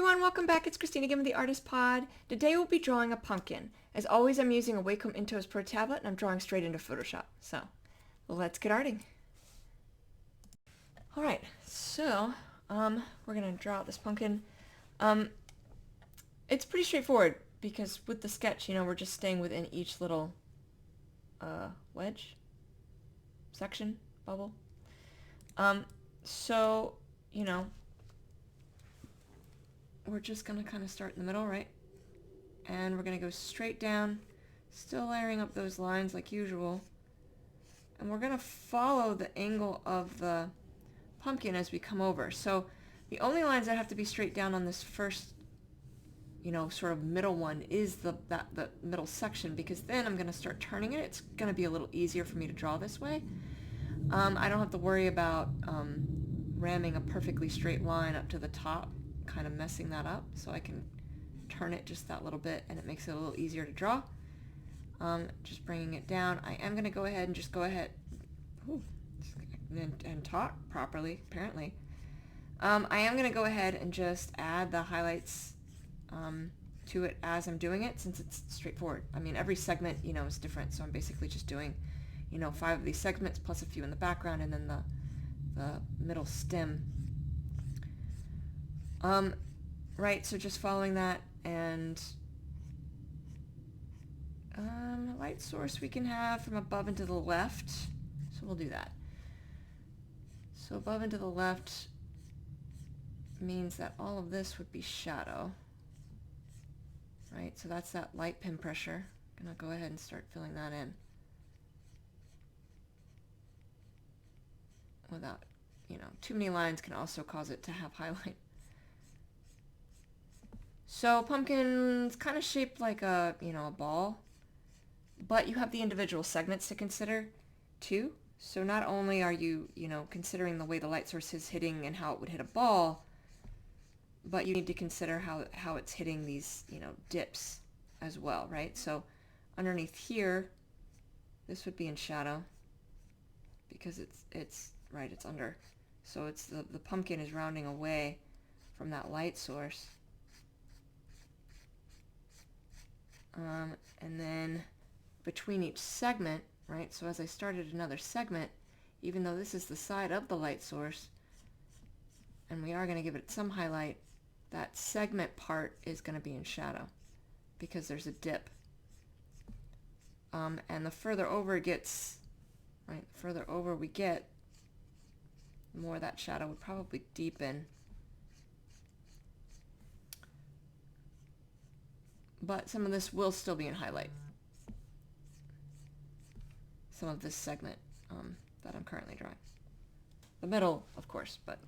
everyone, welcome back. It's Christine again with the Artist Pod. Today we'll be drawing a pumpkin. As always, I'm using a Wacom Intuos Pro tablet and I'm drawing straight into Photoshop. So, let's get arting. Alright, so we're going to draw out this pumpkin. It's pretty straightforward because with the sketch, we're just staying within each little wedge, section, bubble. So, we're just going to kind of start in the middle, right? And we're going to go straight down, still layering up those lines like usual. And we're going to follow the angle of the pumpkin as we come over. So the only lines that have to be straight down on this first, sort of middle one is the middle section, because then I'm going to start turning it. It's going to be a little easier for me to draw this way. I don't have to worry about ramming a perfectly straight line up to the top, kind of messing that up, so I can turn it just that little bit and it makes it a little easier to draw. Just bringing it down. I am going to go ahead and just go ahead and talk properly, apparently. I am going to go ahead and just add the highlights to it as I'm doing it, since it's straightforward. I mean, every segment, is different, so I'm basically just doing, 5 of these segments plus a few in the background and then the middle stem. Right, so just following that, and light source we can have from above and to the left, so we'll do that. So above and to the left means that all of this would be shadow, right? So that's that light pin pressure. I'm gonna go ahead and start filling that in without, too many lines can also cause it to have highlight. So pumpkin's kind of shaped like a, a ball, but you have the individual segments to consider too. So not only are you, considering the way the light source is hitting and how it would hit a ball, but you need to consider how it's hitting these, dips as well, right? So underneath here, this would be in shadow because it's under. So it's the pumpkin is rounding away from that light source. And then between each segment, right, so as I started another segment, even though this is the side of the light source, and we are going to give it some highlight, that segment part is going to be in shadow because there's a dip. And the further over it gets, right, the further over we get, the more that shadow would probably deepen. But some of this will still be in highlight. Some of this segment that I'm currently drawing. The middle, of course, but...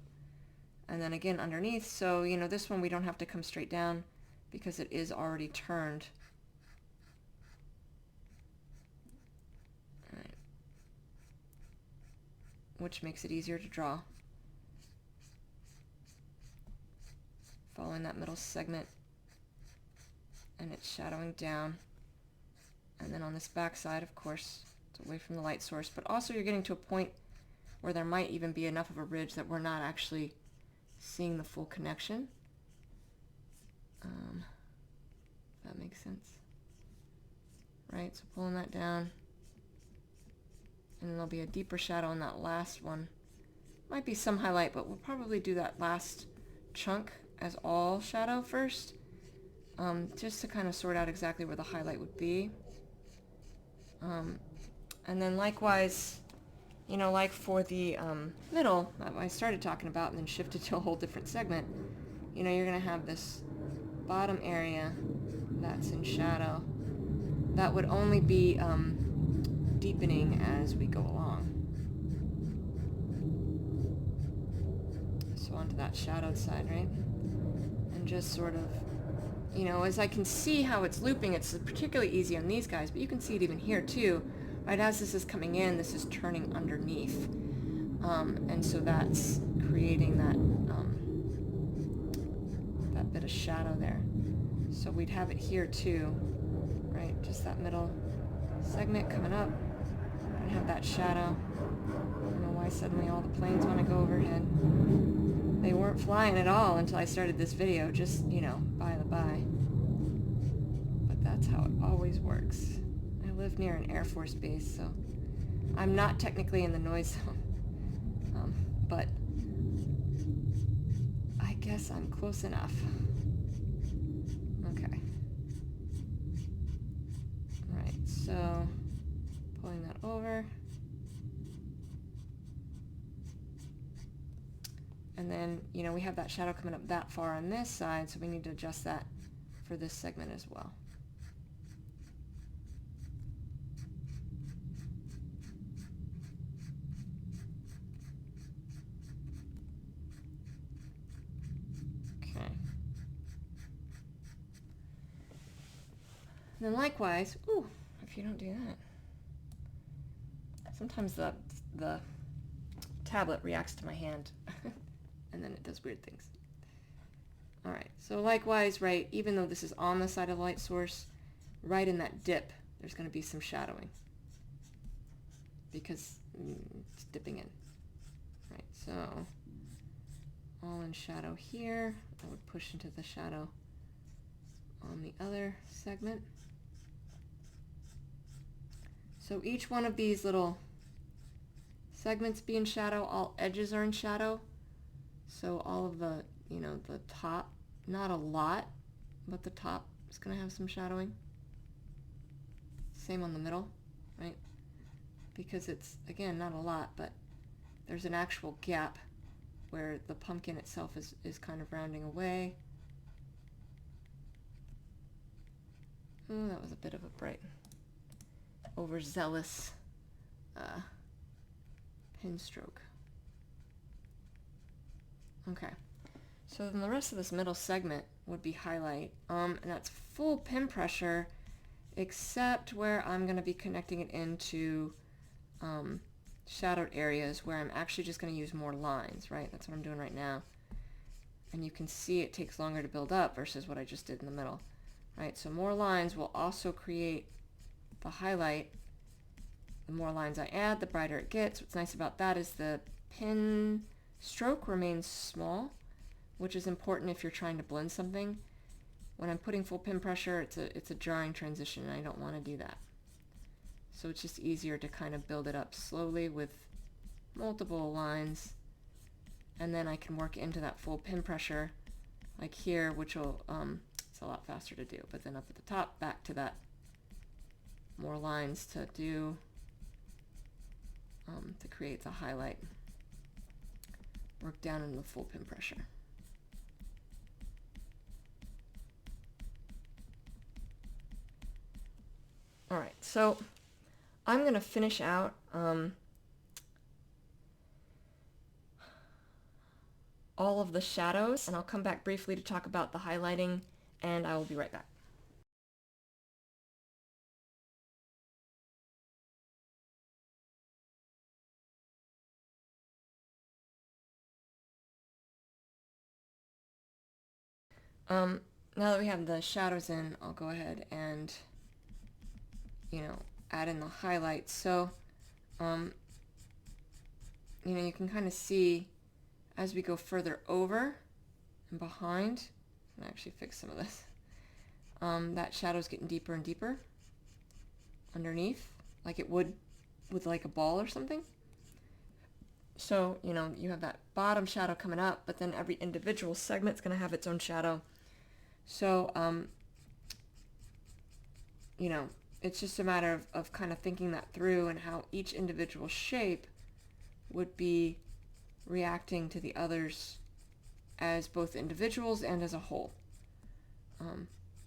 And then again underneath, so, this one we don't have to come straight down because it is already turned. All right. Which makes it easier to draw. Following that middle segment. And it's shadowing down, and then on this back side, of course, it's away from the light source, but also you're getting to a point where there might even be enough of a ridge that we're not actually seeing the full connection. If that makes sense, right? So pulling that down, and then there'll be a deeper shadow in that last one. Might be some highlight, but we'll probably do that last chunk as all shadow first. Just to kind of sort out exactly where the highlight would be. And then likewise, like for the middle that I started talking about and then shifted to a whole different segment, you're going to have this bottom area that's in shadow that would only be deepening as we go along. So onto that shadowed side, right? And just sort of, as I can see how it's looping, it's particularly easy on these guys, but you can see it even here too, right? As this is coming in, this is turning underneath. And so that's creating that bit of shadow there. So we'd have it here too, right? Just that middle segment coming up, and have that shadow. I don't know why suddenly all the planes want to go overhead. They weren't flying at all until I started this video, just, you know, by the by. But that's how it always works. I live near an Air Force base, so I'm not technically in the noise zone. But I guess I'm close enough. Okay. Alright, so pulling that over. And then, you know, we have that shadow coming up that far on this side, so we need to adjust that for this segment as well. Okay. And then likewise, ooh, if you don't do that. Sometimes the tablet reacts to my hand. And then it does weird things. Alright, so likewise, right, even though this is on the side of the light source, right in that dip, there's going to be some shadowing. Because it's dipping in. Right, so all in shadow here. I would push into the shadow on the other segment. So each one of these little segments be in shadow, all edges are in shadow. So all of the, you know, the top, not a lot, but the top is going to have some shadowing. Same on the middle, right? Because it's, again, not a lot, but there's an actual gap where the pumpkin itself is kind of rounding away. Oh, that was a bit of a bright, overzealous pen stroke. Okay, so then the rest of this middle segment would be highlight, and that's full pin pressure, except where I'm going to be connecting it into shadowed areas where I'm actually just going to use more lines, right? That's what I'm doing right now. And you can see it takes longer to build up versus what I just did in the middle, right? So more lines will also create the highlight. The more lines I add, the brighter it gets. What's nice about that is the pin stroke remains small, which is important if you're trying to blend something. When I'm putting full pin pressure, it's a jarring transition, and I don't want to do that. So it's just easier to kind of build it up slowly with multiple lines, and then I can work into that full pin pressure, like here, which will, it's a lot faster to do, but then up at the top, back to that, more lines to do, to create the highlight. Work down into the full pin pressure. Alright, so I'm going to finish out all of the shadows, and I'll come back briefly to talk about the highlighting, and I will be right back. Now that we have the shadows in, I'll go ahead and, you know, add in the highlights. So, you know, you can kind of see as we go further over and behind, and actually fix some of this, that shadow's getting deeper and deeper underneath, like it would with like a ball or something. So, you know, you have that bottom shadow coming up, but then every individual segment's going to have its own shadow. So, you know, it's just a matter of kind of thinking that through and how each individual shape would be reacting to the others as both individuals and as a whole.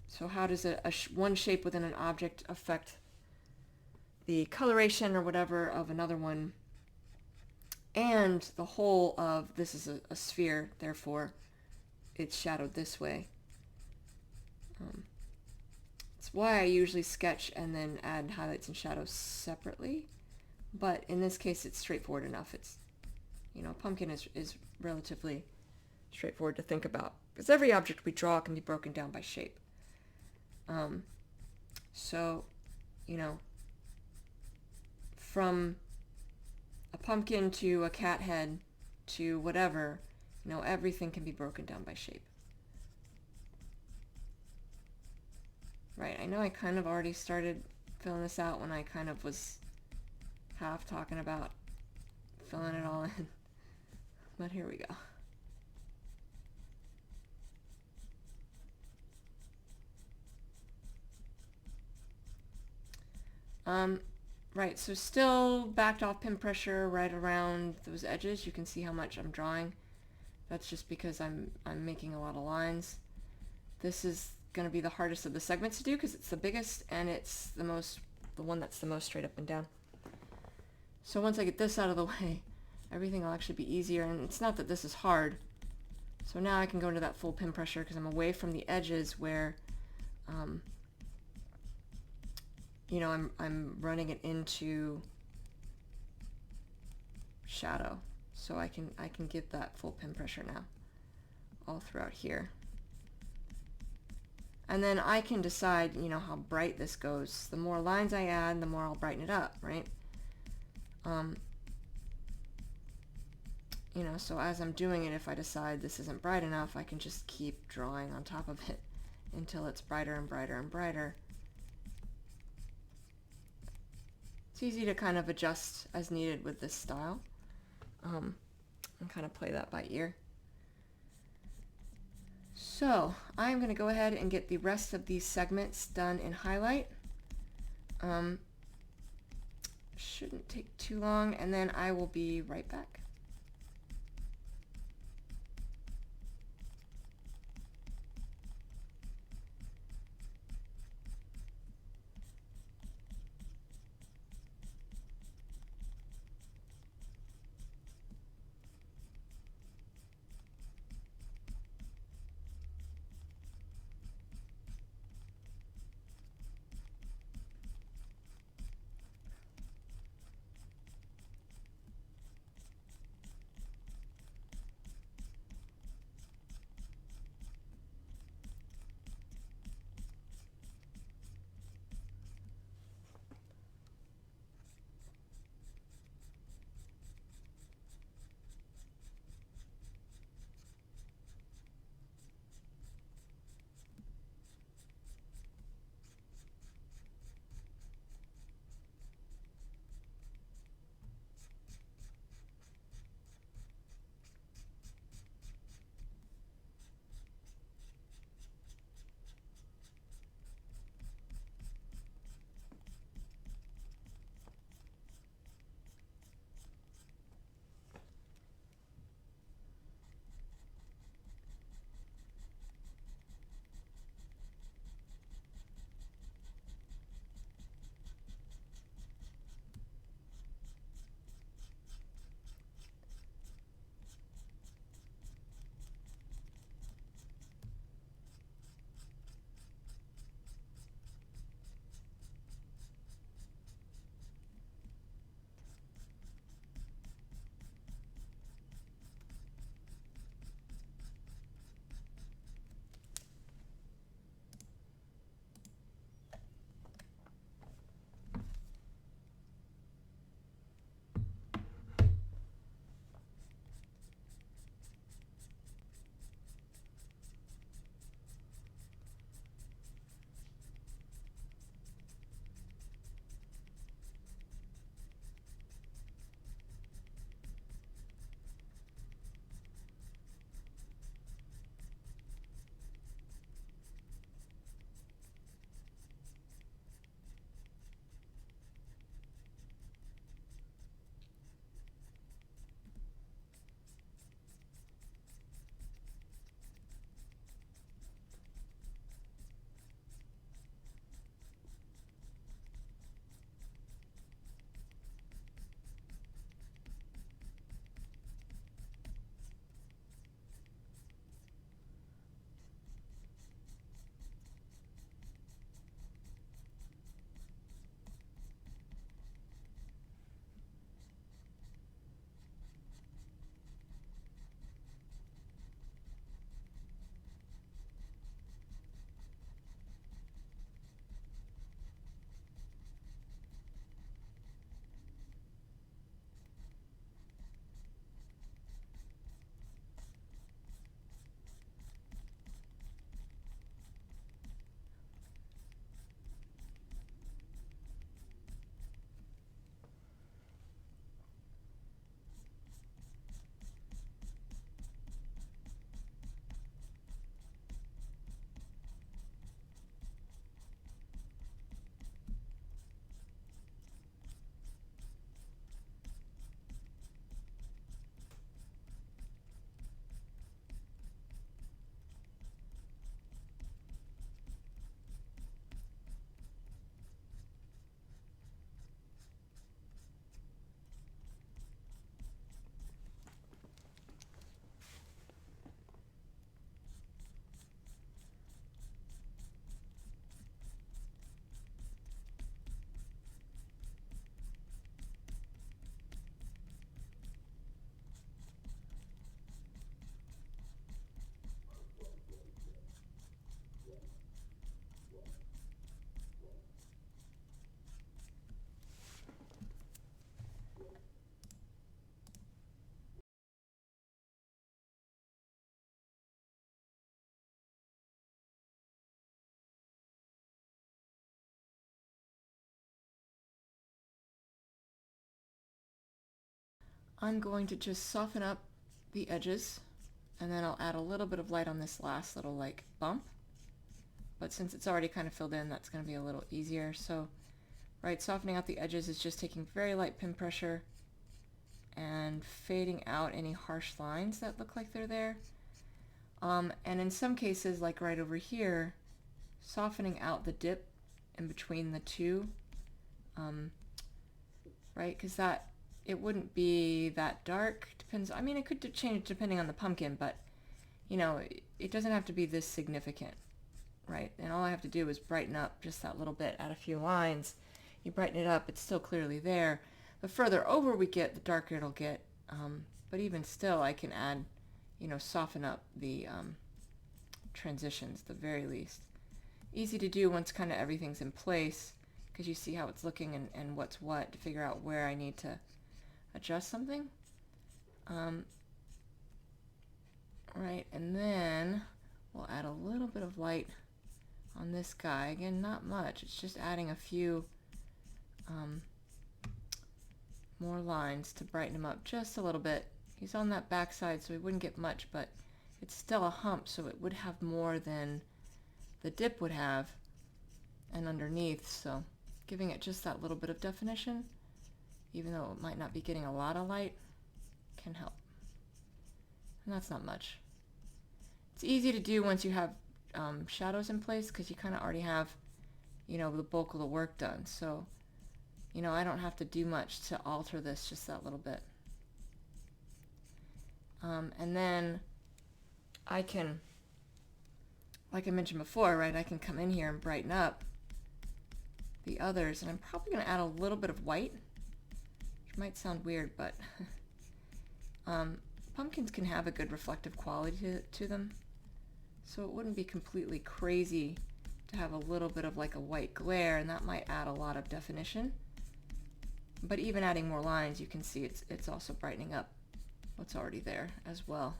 So how does one shape within an object affect the coloration or whatever of another one, and the whole of this is a sphere, therefore it's shadowed this way. It's why I usually sketch and then add highlights and shadows separately, but in this case it's straightforward enough. It's, you know, pumpkin is relatively straightforward to think about, because every object we draw can be broken down by shape. So, you know, from a pumpkin to a cat head to whatever, You know, everything can be broken down by shape. Right, I know I kind of already started filling this out when I kind of was half talking about filling it all in. But here we go. Right, so still backed off pin pressure right around those edges. You can see how much I'm drawing. That's just because I'm making a lot of lines. This is going to be the hardest of the segments to do because it's the biggest and it's the one that's the most straight up and down. So once I get this out of the way, everything will actually be easier, and it's not that this is hard. So now I can go into that full pin pressure because I'm away from the edges where you know, I'm running it into shadow, so I can get that full pin pressure now all throughout here. And then I can decide, you know, how bright this goes. The more lines I add, the more I'll brighten it up, right? You know, so as I'm doing it, if I decide this isn't bright enough, I can just keep drawing on top of it until it's brighter and brighter and brighter. It's easy to kind of adjust as needed with this style, and kind of play that by ear. So I'm going to go ahead and get the rest of these segments done in highlight. Shouldn't take too long, and then I will be right back. I'm going to just soften up the edges, and then I'll add a little bit of light on this last little like bump. But since it's already kind of filled in, that's going to be a little easier. So, right, softening out the edges is just taking very light pin pressure and fading out any harsh lines that look like they're there. And in some cases, like right over here, softening out the dip in between the two, right? Because that, it wouldn't be that dark. Depends. I mean, it could change depending on the pumpkin, but you know, it doesn't have to be this significant, right? And all I have to do is brighten up just that little bit, add a few lines. You brighten it up, it's still clearly there. The further over we get, the darker it'll get. But even still, I can add, you know, soften up the transitions at the very least. Easy to do once kind of everything's in place, because you see how it's looking and what's what to figure out where I need to adjust something. Right, and then we'll add a little bit of light on this guy. Again, not much. It's just adding a few more lines to brighten him up just a little bit. He's on that back side, so he wouldn't get much, but it's still a hump, so it would have more than the dip would have, and underneath, so giving it just that little bit of definition, even though it might not be getting a lot of light, can help. And that's not much. It's easy to do once you have shadows in place, because you kind of already have, you know, the bulk of the work done. So, you know, I don't have to do much to alter this, just that little bit. And then I can, like I mentioned before, right, I can come in here and brighten up the others, and I'm probably going to add a little bit of white, which might sound weird, but pumpkins can have a good reflective quality to them, so it wouldn't be completely crazy to have a little bit of like a white glare, and that might add a lot of definition. But even adding more lines, you can see it's also brightening up what's already there as well.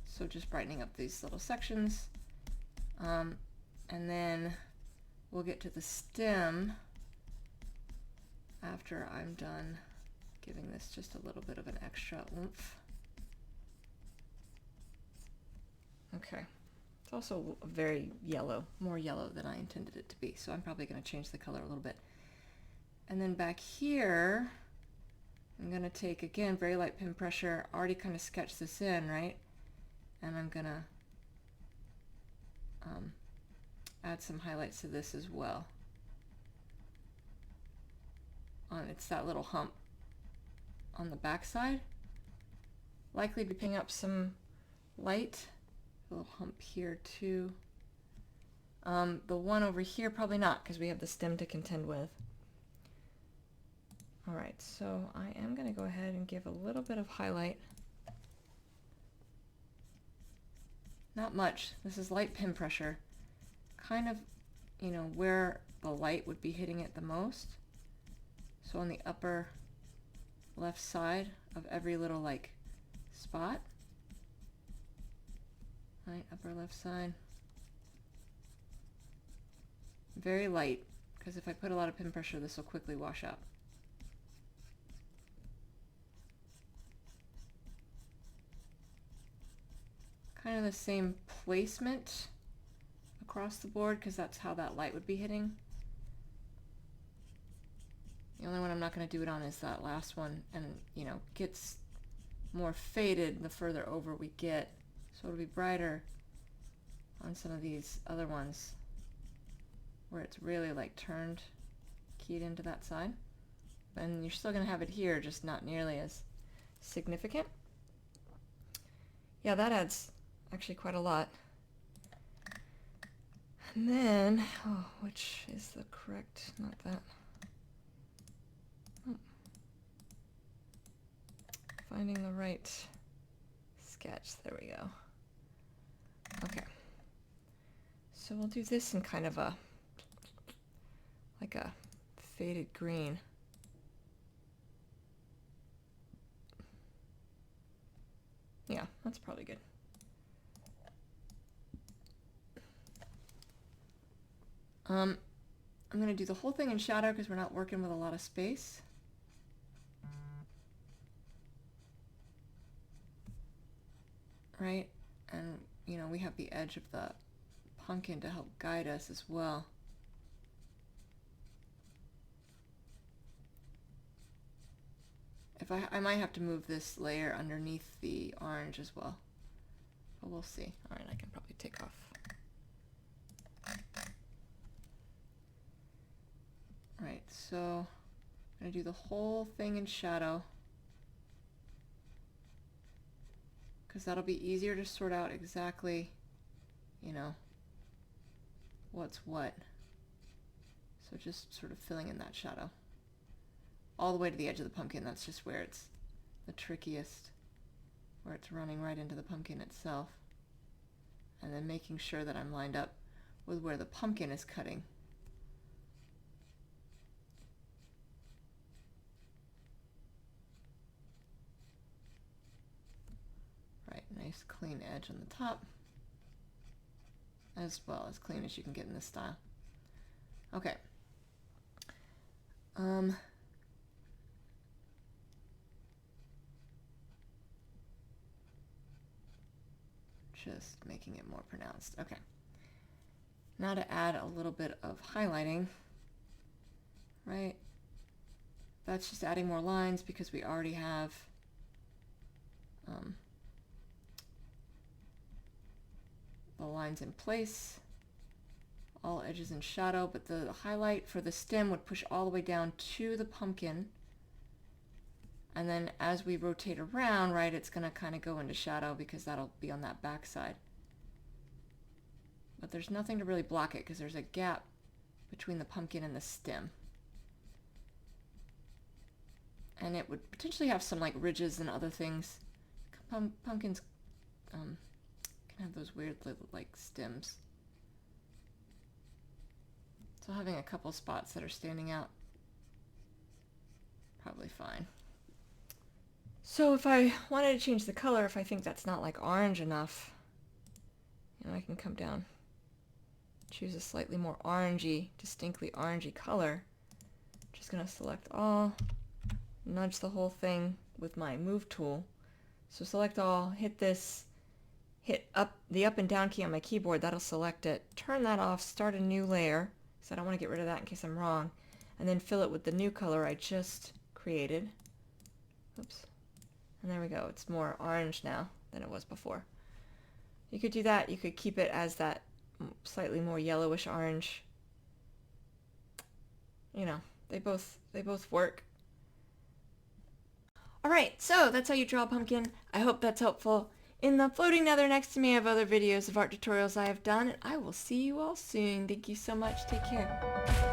So just brightening up these little sections, and then we'll get to the stem after I'm done giving this just a little bit of an extra oomph. Okay, it's also very yellow, more yellow than I intended it to be, so I'm probably going to change the color a little bit. And then back here, I'm going to take, again, very light pin pressure, already kind of sketch this in, right? And I'm going to add some highlights to this as well. It's that little hump on the back side. Likely be picking up some light. A little hump here too. The one over here, probably not, because we have the stem to contend with. Alright, so I am going to go ahead and give a little bit of highlight. Not much. This is light pin pressure. Kind of, you know, where the light would be hitting it the most. So on the upper left side of every little like spot. Right, upper left side. Very light, because if I put a lot of pin pressure, this will quickly wash up. Kind of the same placement across the board, because that's how that light would be hitting. The only one I'm not going to do it on is that last one, and you know, gets more faded the further over we get, so it'll be brighter on some of these other ones where it's really like turned, keyed into that side. And you're still going to have it here, just not nearly as significant. Yeah, that adds actually quite a lot. And then, oh, which is the correct, not that. Oh. Finding the right sketch, there we go. Okay. So we'll do this in kind of a, like a faded green. Yeah, that's probably good. I'm going to do the whole thing in shadow because we're not working with a lot of space. Right? And, you know, we have the edge of the pumpkin to help guide us as well. I might have to move this layer underneath the orange as well. But we'll see. Alright, I can probably take off. Alright, so I'm going to do the whole thing in shadow, because that'll be easier to sort out exactly, you know, what's what. So just sort of filling in that shadow. All the way to the edge of the pumpkin, that's just where it's the trickiest, where it's running right into the pumpkin itself. And then making sure that I'm lined up with where the pumpkin is cutting. Right, nice clean edge on the top, as well as clean as you can get in this style. Okay. Just making it more pronounced. Okay. Now to add a little bit of highlighting, right? That's just adding more lines because we already have the lines in place, all edges in shadow, but the highlight for the stem would push all the way down to the pumpkin. And then as we rotate around, right, it's going to kind of go into shadow because that'll be on that back side. But there's nothing to really block it because there's a gap between the pumpkin and the stem. And it would potentially have some like ridges and other things. Pumpkins can have those weird little like stems. So having a couple spots that are standing out, probably fine. So if I wanted to change the color, if I think that's not like orange enough, you know, I can come down, choose a slightly more orangey, distinctly orangey color. Just gonna select all, nudge the whole thing with my move tool. So select all, hit this, hit up the up and down key on my keyboard, that'll select it. Turn that off, start a new layer, because I don't want to get rid of that in case I'm wrong. And then fill it with the new color I just created. Oops. And there we go, it's more orange now than it was before. You could do that, you could keep it as that slightly more yellowish orange. You know, they both work. Alright, so that's how you draw a pumpkin. I hope that's helpful. In the floating nether next to me I have other videos of art tutorials I have done, and I will see you all soon. Thank you so much. Take care.